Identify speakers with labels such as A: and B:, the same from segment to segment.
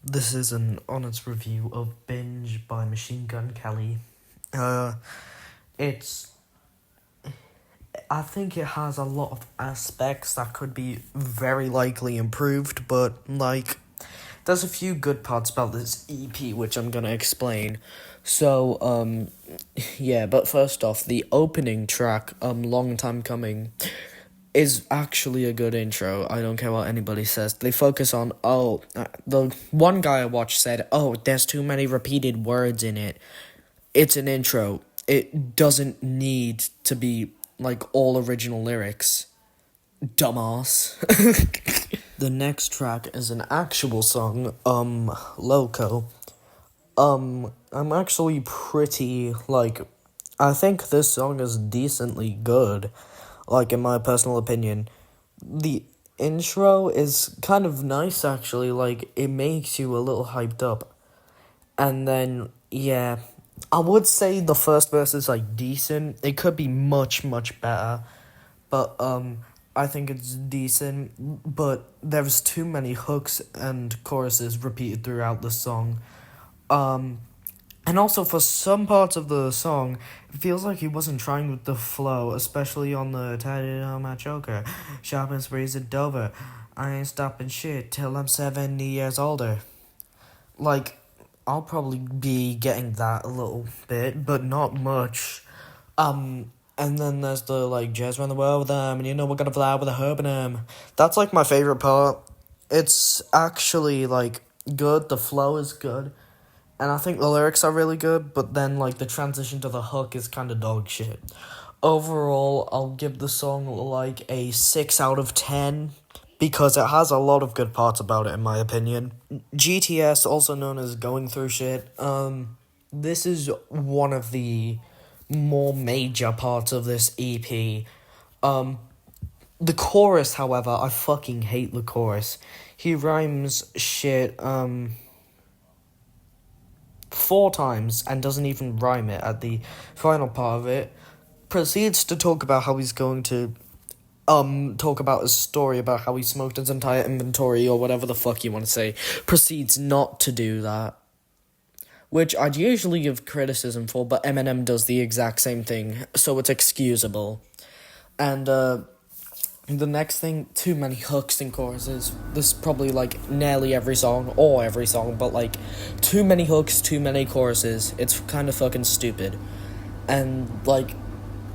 A: This is an honest review of Binge by Machine Gun Kelly. It's. I think it has a lot of aspects that could be very likely improved, but, there's a few good parts about this EP which I'm gonna explain. So, yeah, but first off, the opening track, Long Time Coming, is actually a good intro. I don't care what anybody says. They focus on, the one guy I watched said, there's too many repeated words in it. It's an intro. It doesn't need to be, all original lyrics. Dumbass. The next track is an actual song, Loco. I'm actually pretty, I think this song is decently good. In my personal opinion. The intro is kind of nice, actually. It makes you a little hyped up. And then, yeah, I would say the first verse is, decent. It could be much, much better. But, I think it's decent. But there's too many hooks and choruses repeated throughout the song. And also, for some parts of the song, it feels like he wasn't trying with the flow, especially on the tatted on my choker, shopping sprees at Dover. I ain't stopping shit till I'm 70 years older. I'll probably be getting that a little bit, but not much. And then there's the, jazz around the world with them, and we're gonna fly with a herb and them. That's, my favorite part. It's actually, good, the flow is good. And I think the lyrics are really good, but then, the transition to the hook is kind of dog shit. Overall, I'll give the song, a 6 out of 10, because it has a lot of good parts about it, in my opinion. GTS, also known as Going Through Shit, this is one of the more major parts of this EP. The chorus, however, I fucking hate the chorus. He rhymes shit, 4 times and doesn't even rhyme it at the final part of it. Proceeds to talk about how he's going to talk about his story about how he smoked his entire inventory or whatever the fuck you want to say. Proceeds not to do that, which I'd usually give criticism for, but Eminem does the exact same thing, so it's excusable. And the next thing, too many hooks and choruses. This is probably, nearly every song, but, too many hooks, too many choruses. It's kind of fucking stupid. And,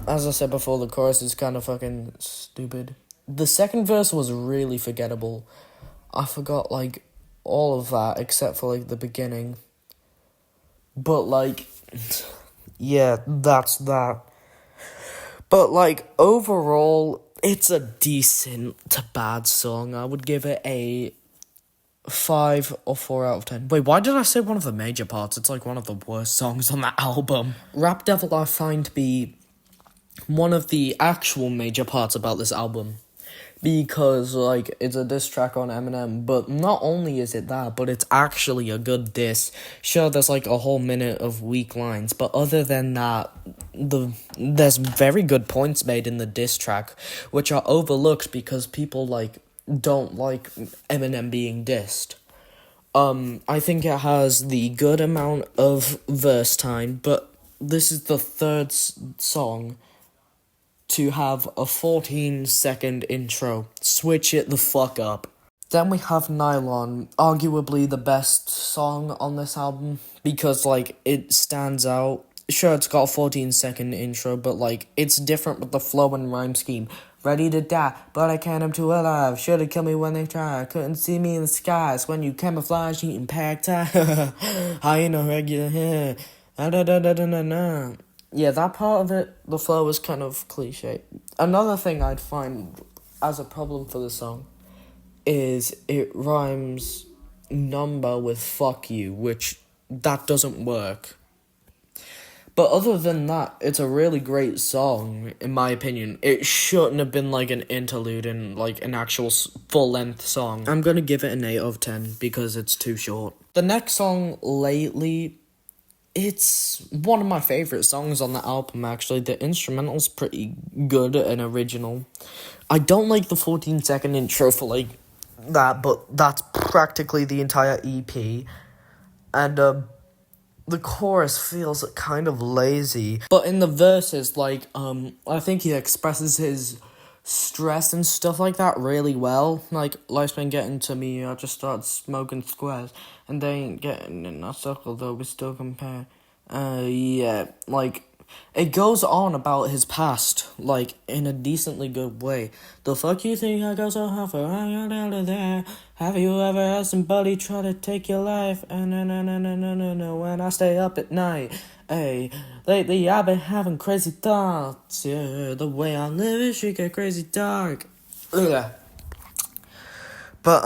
A: as I said before, the chorus is kind of fucking stupid. The second verse was really forgettable. I forgot, all of that, except for, the beginning. But, yeah, that's that. But, overall, it's a decent to bad song. I would give it a 5 or 4 out of 10. Wait, why did I say one of the major parts? It's one of the worst songs on that album. Rap Devil I find to be one of the actual major parts about this album. Because, it's a diss track on Eminem, but not only is it that, but it's actually a good diss. Sure, there's, a whole minute of weak lines, but other than that, there's very good points made in the diss track, which are overlooked because people, don't like Eminem being dissed. I think it has the good amount of verse time, but this is the third song to have a 14-second intro. Switch it the fuck up. Then we have Nylon, arguably the best song on this album, because, it stands out. Sure, it's got a 14-second intro, but, it's different with the flow and rhyme scheme. Ready to die, but I can't, I'm too alive. Should've killed me when they tried. Couldn't see me in the skies when you camouflage eating packed tie. I ain't no regular here. Da-da-da-da-da-da. Yeah, that part of it, the flow is kind of cliche. Another thing I'd find as a problem for the song is it rhymes number with fuck you, which that doesn't work. But other than that, it's a really great song, in my opinion. It shouldn't have been an interlude in an actual full-length song. I'm gonna give it an 8 out of 10 because it's too short. The next song, Lately, it's one of my favorite songs on the album, actually. The instrumental's pretty good and original. I don't like the 14-second intro for, that, but that's practically the entire EP. And the chorus feels kind of lazy. But in the verses, like, I think he expresses his stress and stuff like that really well. Like, life's been getting to me, I just started smoking squares, and they ain't getting in our circle, though we still compare. Yeah, like, it goes on about his past, like, in a decently good way. The fuck you think I go so hard for? I got out of there. Have you ever had somebody try to take your life? No, when I stay up at night. Hey, lately I've been having crazy thoughts. Yeah, the way I live it should get crazy dark. Ugh. But,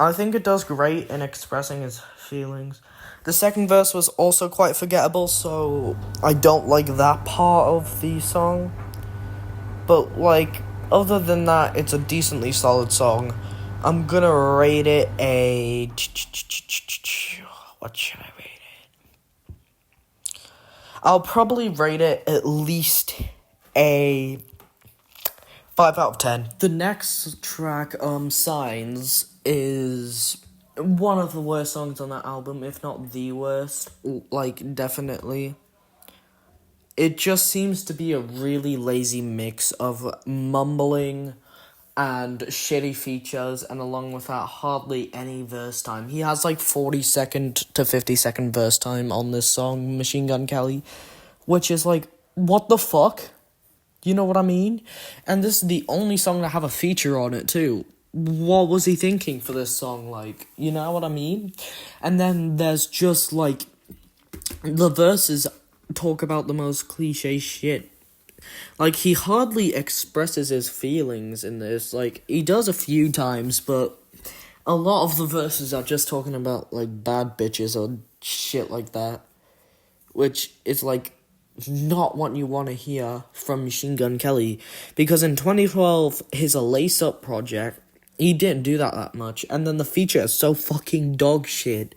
A: I think it does great in expressing his feelings. The second verse was also quite forgettable, so I don't like that part of the song. But, like, other than that, it's a decently solid song. I'm gonna rate it a... What should I rate it? I'll probably rate it at least a 5 out of 10. The next track, Signs, is one of the worst songs on that album, if not the worst, like, definitely. It just seems to be a really lazy mix of mumbling and shitty features, and along with that, hardly any verse time. He has, like, 40-second to 50-second verse time on this song, Machine Gun Kelly, which is, like, what the fuck? You know what I mean? And this is the only song that have a feature on it, too. What was he thinking for this song, like, you know what I mean? And then there's just, like, the verses talk about the most cliche shit. Like, he hardly expresses his feelings in this. Like, he does a few times, but a lot of the verses are just talking about, like, bad bitches or shit like that, which is, like, not what you want to hear from Machine Gun Kelly, because in 2012, his Lace Up project, he didn't do that much, and then the feature is so fucking dog shit.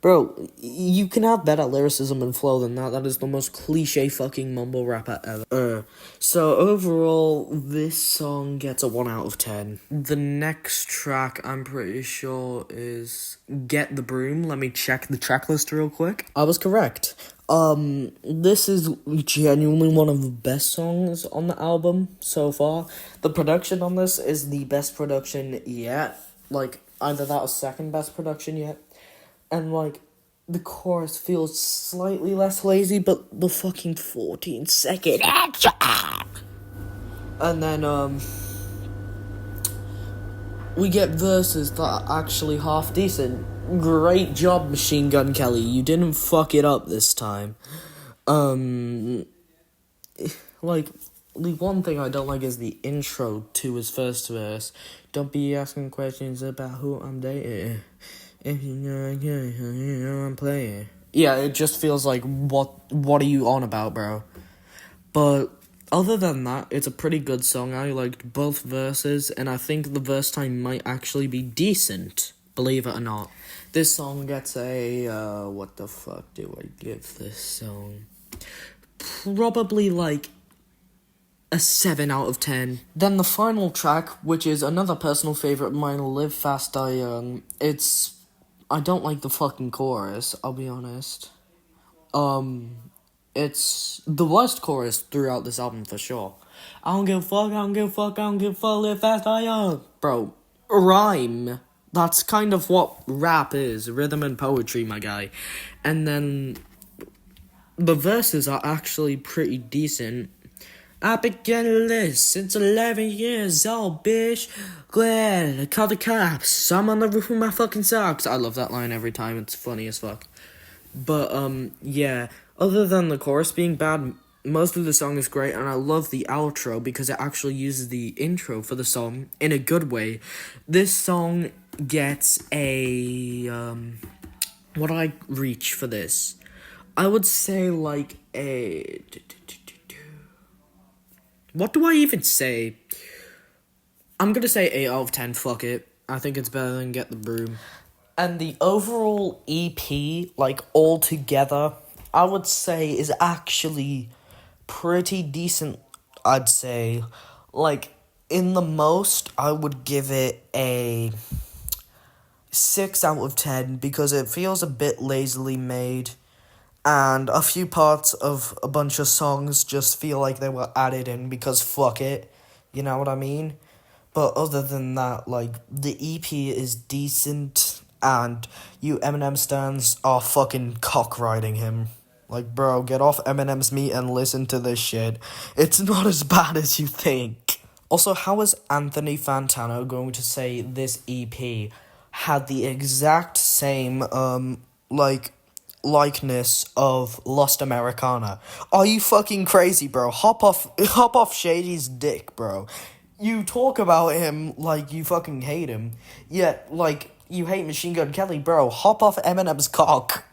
A: Bro, you can have better lyricism and flow than that. That is the most cliche fucking mumble rapper ever. So overall, this song gets a 1 out of 10. The next track, I'm pretty sure, is Get the Broom. Let me check the track list real quick. I was correct. This is genuinely one of the best songs on the album so far. The production on this is the best production yet. Like, either that or second best production yet. And, like, the chorus feels slightly less lazy, but the fucking 14-second... And then, we get verses that are actually half decent. Great job, Machine Gun Kelly. You didn't fuck it up this time. Like, the one thing I don't like is the intro to his first verse. Don't be asking questions about who I'm dating. If you know I'm playing. Yeah, it just feels like, what are you on about, bro? But other than that, it's a pretty good song. I liked both verses, and I think the verse time might actually be decent, believe it or not. This song gets a, what the fuck do I give this song? Probably, like, a 7 out of 10. Then the final track, which is another personal favourite of mine, Live Fast, Die Young. I don't like the fucking chorus, I'll be honest. It's the worst chorus throughout this album for sure. I don't give a fuck, I don't give a fuck, I don't give a fuck, live fast, die young. Bro, rhyme. That's kind of what rap is, rhythm and poetry, my guy. And then the verses are actually pretty decent. I've been getting this since 11 years old, bitch. Glad I called the cops. I'm on the roof with my fucking socks. I love that line every time. It's funny as fuck. But, yeah. Other than the chorus being bad, most of the song is great. And I love the outro because it actually uses the intro for the song in a good way. This song gets a, what do I reach for this? I would say, like, a... What do I even say? I'm gonna say 8 out of 10, fuck it. I think it's better than Get the Broom. And the overall EP, like, all together, I would say is actually pretty decent, I'd say. Like, In the most, I would give it a 6 out of 10 because it feels a bit lazily made, and a few parts of a bunch of songs just feel like they were added in because fuck it, you know what I mean? But other than that, like, the EP is decent, and you Eminem stans are fucking cock riding him. Like, bro, get off Eminem's meat and listen to this shit. It's not as bad as you think. Also, how is Anthony Fantano going to say this EP had the exact same, likeness of Lost Americana? Are you fucking crazy, bro? Hop off Shady's dick, bro. You talk about him like you fucking hate him, yet, like, you hate Machine Gun Kelly, bro. Hop off Eminem's cock.